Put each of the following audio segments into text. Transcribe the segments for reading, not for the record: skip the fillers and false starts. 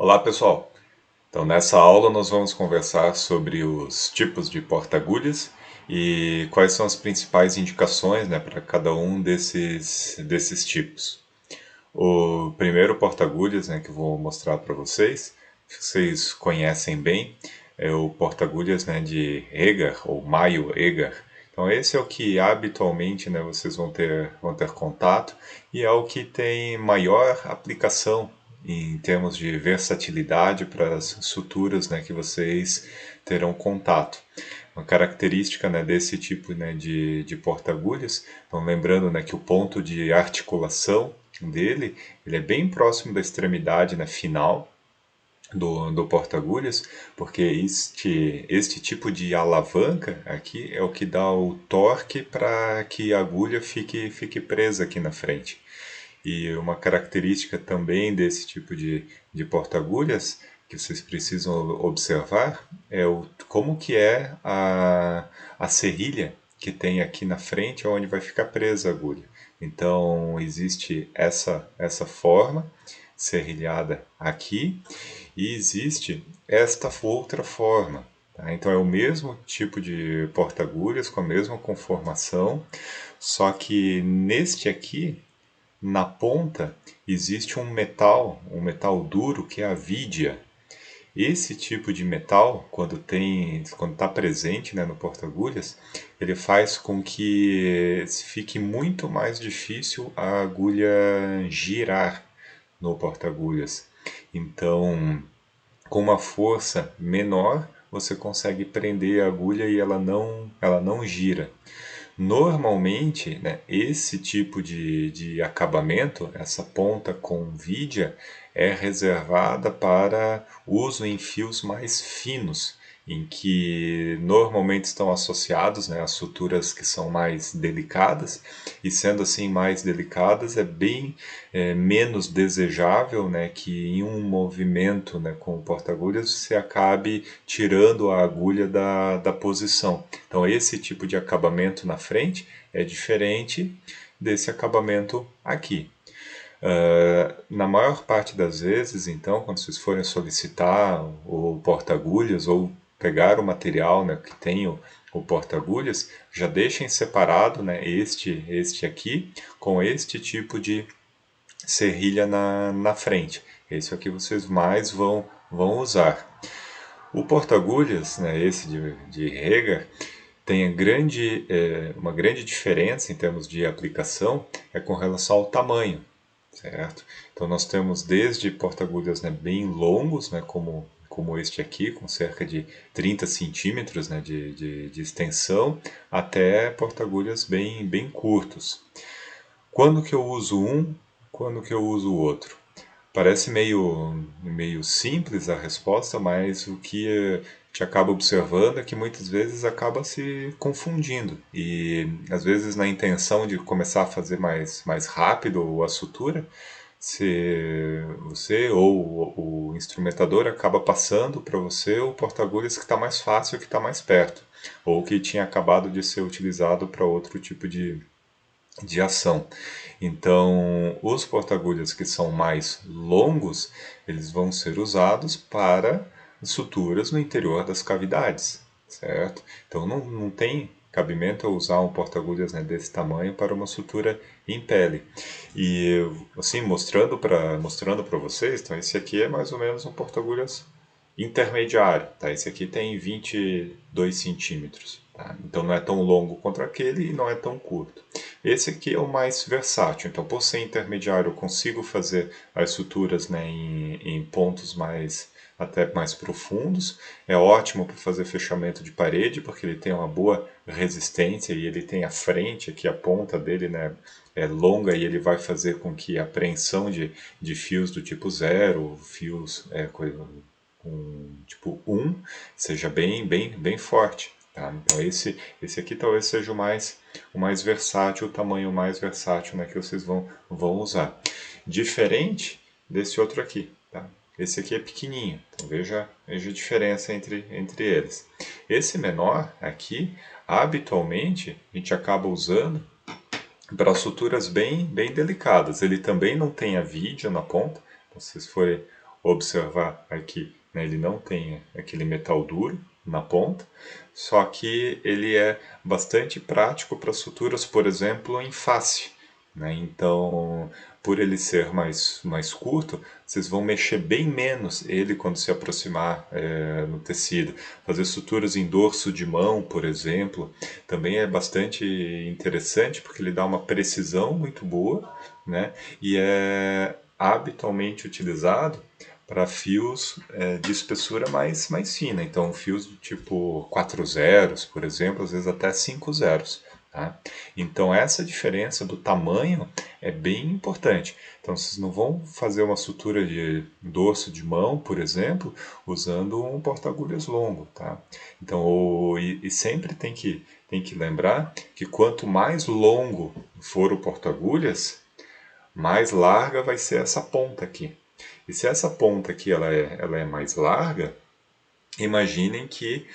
Olá pessoal, então nessa aula nós vamos conversar sobre os tipos de porta-agulhas e quais são as principais indicações, né, para cada um desses tipos. O primeiro porta-agulhas, né, que eu vou mostrar para vocês, que vocês conhecem bem, é o porta-agulhas, né, de Egar ou Maio Egar. Então esse é o que habitualmente, né, vocês vão ter contato e é o que tem maior aplicação em termos de versatilidade para as suturas, né, que vocês terão contato. Uma característica, né, desse tipo, né, de porta-agulhas, então lembrando, né, que o ponto de articulação dele, ele é bem próximo da extremidade, né, final do porta-agulhas, porque este tipo de alavanca aqui é o que dá o torque para que a agulha fique presa aqui na frente. E uma característica também desse tipo de porta-agulhas que vocês precisam observar é como que é a serrilha que tem aqui na frente onde vai ficar presa a agulha. Então existe essa forma serrilhada aqui e existe esta outra forma. Tá? Então é o mesmo tipo de porta-agulhas com a mesma conformação, só que neste aqui na ponta existe um metal duro que é a vídia. Esse tipo de metal, quando está presente, né, no porta-agulhas, ele faz com que fique muito mais difícil a agulha girar no porta-agulhas. Então, com uma força menor, você consegue prender a agulha e ela não gira. Normalmente, né, esse tipo de acabamento, essa ponta com vidia, é reservada para uso em fios mais finos, em que normalmente estão associados, né, às suturas que são mais delicadas, e sendo assim mais delicadas, é bem menos desejável, né, que em um movimento, né, com o porta-agulhas você acabe tirando a agulha da posição. Então esse tipo de acabamento na frente é diferente desse acabamento aqui. Na maior parte das vezes, então, quando vocês forem solicitar o porta-agulhas ou pegar o material, né, que tem o porta-agulhas, já deixem separado, né, este aqui com este tipo de serrilha na frente. Esse aqui vocês mais vão usar. O porta-agulhas, né, esse de Heger, tem uma grande diferença em termos de aplicação é com relação ao tamanho, certo? Então nós temos desde porta-agulhas, né, bem longos, né, como este aqui, com cerca de 30 centímetros, né, de extensão, até porta-agulhas bem curtos. Quando que eu uso um, quando que eu uso o outro? Parece meio simples a resposta, mas o que a gente acaba observando é que muitas vezes acaba se confundindo. E às vezes na intenção de começar a fazer mais rápido a sutura, você ou o instrumentador acaba passando para você o porta-agulhas que está mais fácil, que está mais perto, ou que tinha acabado de ser utilizado para outro tipo de ação. Então, os porta-agulhas que são mais longos, eles vão ser usados para suturas no interior das cavidades, certo? Então, não tem cabimento eu usar um porta-agulhas, né, desse tamanho para uma sutura em pele. E assim, mostrando para vocês, então esse aqui é mais ou menos um porta-agulhas intermediário, tá? Esse aqui tem 22 centímetros, tá? Então não é tão longo quanto aquele e não é tão curto. Esse aqui é o mais versátil, então por ser intermediário eu consigo fazer as suturas, né, em pontos até mais profundos. É ótimo para fazer fechamento de parede, porque ele tem uma boa resistência e ele tem a frente, aqui a ponta dele, né, é longa e ele vai fazer com que a apreensão de fios do tipo zero, fios com tipo 1, seja bem forte. Tá? Então esse aqui talvez seja o mais versátil, o tamanho mais versátil, né, que vocês vão usar. Diferente desse outro aqui. Tá? Esse aqui é pequenininho, então veja a diferença entre eles. Esse menor aqui, habitualmente, a gente acaba usando para suturas bem delicadas. Ele também não tem a vidia na ponta, então, se vocês forem observar aqui, né, ele não tem aquele metal duro na ponta, só que ele é bastante prático para suturas, por exemplo, em face, né? Então, por ele ser mais curto, vocês vão mexer bem menos ele quando se aproximar no tecido. Fazer suturas em dorso de mão, por exemplo, também é bastante interessante porque ele dá uma precisão muito boa, né? E é habitualmente utilizado para fios de espessura mais fina. Então, fios do tipo 4 zeros, por exemplo, às vezes até 5 zeros. Tá? Então, essa diferença do tamanho é bem importante. Então, vocês não vão fazer uma sutura de dorso de mão, por exemplo, usando um porta-agulhas longo. Tá? Então, e sempre tem que lembrar que quanto mais longo for o porta-agulhas, mais larga vai ser essa ponta aqui. E se essa ponta aqui ela é mais larga, imaginem que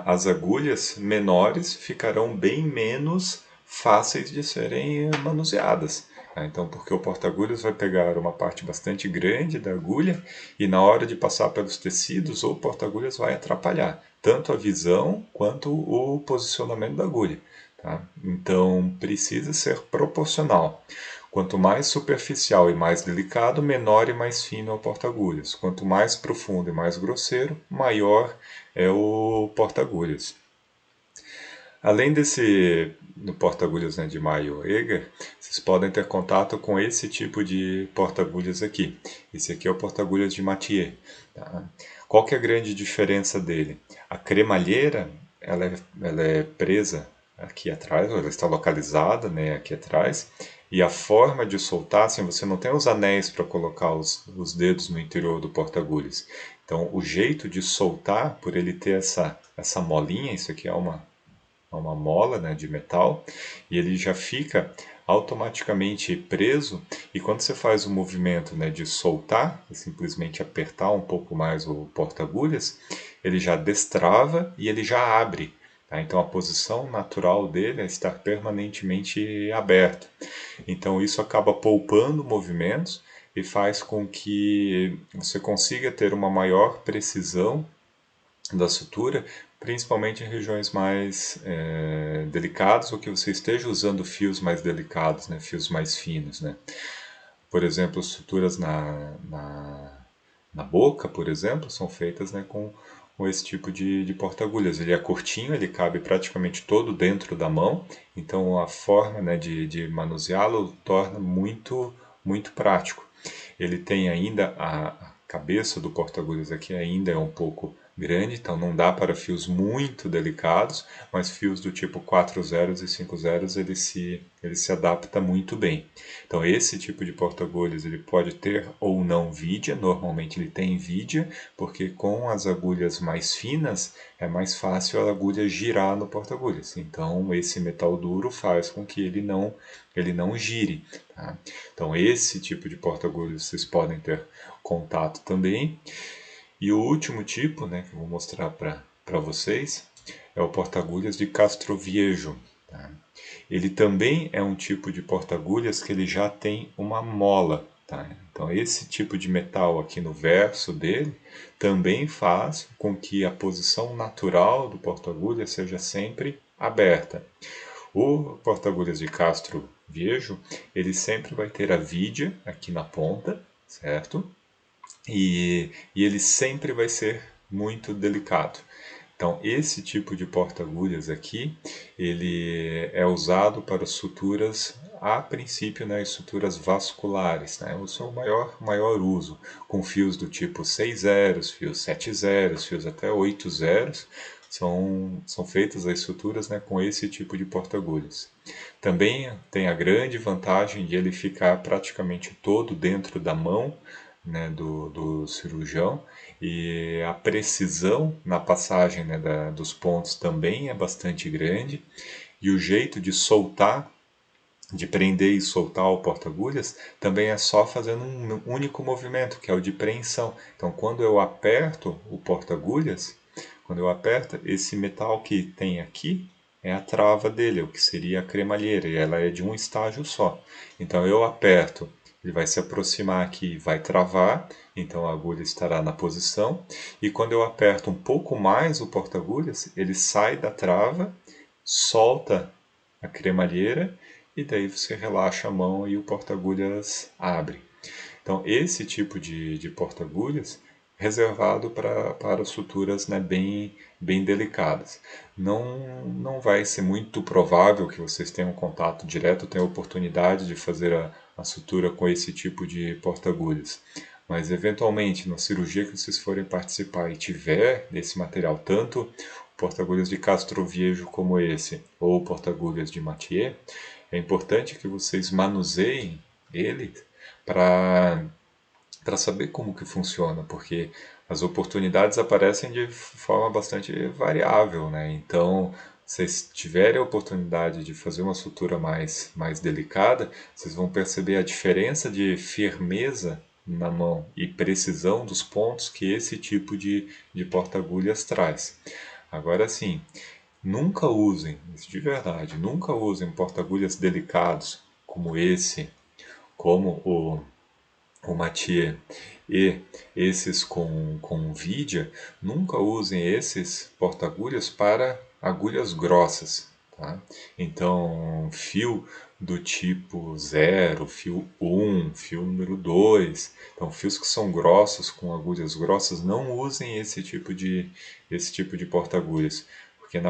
as agulhas menores ficarão bem menos fáceis de serem manuseadas. Tá? Então, porque o porta-agulhas vai pegar uma parte bastante grande da agulha e na hora de passar pelos tecidos, o porta-agulhas vai atrapalhar tanto a visão quanto o posicionamento da agulha. Tá? Então, precisa ser proporcional. Quanto mais superficial e mais delicado, menor e mais fino é o porta-agulhas. Quanto mais profundo e mais grosseiro, maior é o porta-agulhas. Além desse do porta-agulhas, né, de Mayo Eger, vocês podem ter contato com esse tipo de porta-agulhas aqui. Esse aqui é o porta-agulhas de Mathieu. Tá? Qual que é a grande diferença dele? A cremalheira ela é presa aqui atrás, ela está localizada, né, aqui atrás, e a forma de soltar, assim, você não tem os anéis para colocar os dedos no interior do porta-agulhas. Então, o jeito de soltar, por ele ter essa molinha, isso aqui é uma mola, né, de metal, e ele já fica automaticamente preso, e quando você faz o movimento, né, de soltar, simplesmente apertar um pouco mais o porta-agulhas, ele já destrava e ele já abre. Tá? Então a posição natural dele é estar permanentemente aberto. Então isso acaba poupando movimentos e faz com que você consiga ter uma maior precisão da sutura, principalmente em regiões mais delicadas ou que você esteja usando fios mais delicados, né, fios mais finos. Né? Por exemplo, suturas na boca, por exemplo, são feitas, né, com esse tipo de porta-agulhas. Ele é curtinho, ele cabe praticamente todo dentro da mão, então a forma, né, de manuseá-lo torna muito prático. Ele tem ainda a cabeça do porta-agulhas aqui ainda é um pouco grande, então não dá para fios muito delicados, mas fios do tipo 4 zeros e 5 zeros ele se adapta muito bem. Então esse tipo de porta-agulhas ele pode ter ou não vidia, normalmente ele tem vidia, porque com as agulhas mais finas é mais fácil a agulha girar no porta-agulhas. Então esse metal duro faz com que ele não gire. Tá? Então esse tipo de porta-agulhas vocês podem ter contato também. E o último tipo, né, que eu vou mostrar para vocês, é o porta-agulhas de Castroviejo. Tá? Ele também é um tipo de porta-agulhas que ele já tem uma mola. Tá? Então esse tipo de metal aqui no verso dele também faz com que a posição natural do porta-agulhas seja sempre aberta. O porta-agulhas de Castro Viejo, ele sempre vai ter a vidia aqui na ponta, certo? E ele sempre vai ser muito delicado. Então, esse tipo de porta-agulhas aqui, ele é usado para suturas, a princípio, né, suturas vasculares, né, o seu maior uso, com fios do tipo 6 zeros, fios 7 zeros, fios até 8 zeros, são feitas as suturas, né, com esse tipo de porta-agulhas. Também tem a grande vantagem de ele ficar praticamente todo dentro da mão, né, do cirurgião, e a precisão na passagem, né, dos pontos também é bastante grande, e o jeito de soltar, de prender e soltar o porta-agulhas, também é só fazendo um único movimento, que é o de preensão. Então, quando eu aperto o porta-agulhas, quando eu aperto, esse metal que tem aqui é a trava dele, o que seria a cremalheira, e ela é de um estágio só. Então, eu aperto, ele vai se aproximar aqui, vai travar, então a agulha estará na posição, e quando eu aperto um pouco mais o porta-agulhas, ele sai da trava, solta a cremalheira e daí você relaxa a mão e o porta-agulhas abre. Então, esse tipo de porta-agulhas é reservado para suturas, né, bem delicadas. Não vai ser muito provável que vocês tenham contato direto, tenham oportunidade de fazer a sutura com esse tipo de porta-agulhas. Mas, eventualmente, na cirurgia que vocês forem participar e tiver desse material, tanto porta-agulhas de Castroviejo como esse, ou porta-agulhas de Mathieu, é importante que vocês manuseiem ele para saber como que funciona, porque as oportunidades aparecem de forma bastante variável, né? Então, se vocês tiverem a oportunidade de fazer uma sutura mais delicada, vocês vão perceber a diferença de firmeza na mão e precisão dos pontos que esse tipo de porta-agulhas traz. Agora sim, nunca usem, de verdade, nunca usem porta-agulhas delicados como esse, como o Mathieu e esses com vidia, nunca usem esses porta-agulhas para agulhas grossas. Tá? Então, fio do tipo 0, fio 1, fio número 2, então fios que são grossos com agulhas grossas, não usem esse tipo de porta-agulhas. Porque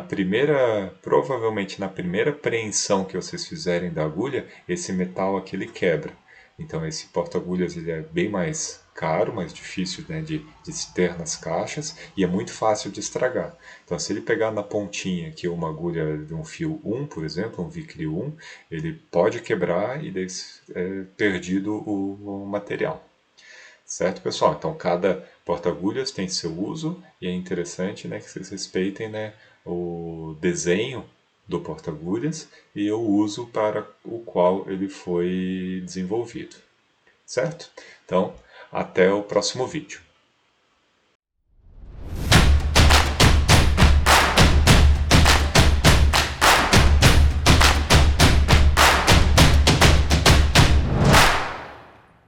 provavelmente na primeira preensão que vocês fizerem da agulha, esse metal aqui ele quebra. Então esse porta-agulhas ele é bem mais caro, mais difícil, né, de se ter nas caixas e é muito fácil de estragar. Então se ele pegar na pontinha que é uma agulha de um fio 1, por exemplo, um Vicry 1, ele pode quebrar e daí é perdido o material. Certo, pessoal? Então cada porta-agulhas tem seu uso e é interessante, né, que vocês respeitem, né, o desenho do porta-agulhas e o uso para o qual ele foi desenvolvido. Certo? Então, até o próximo vídeo.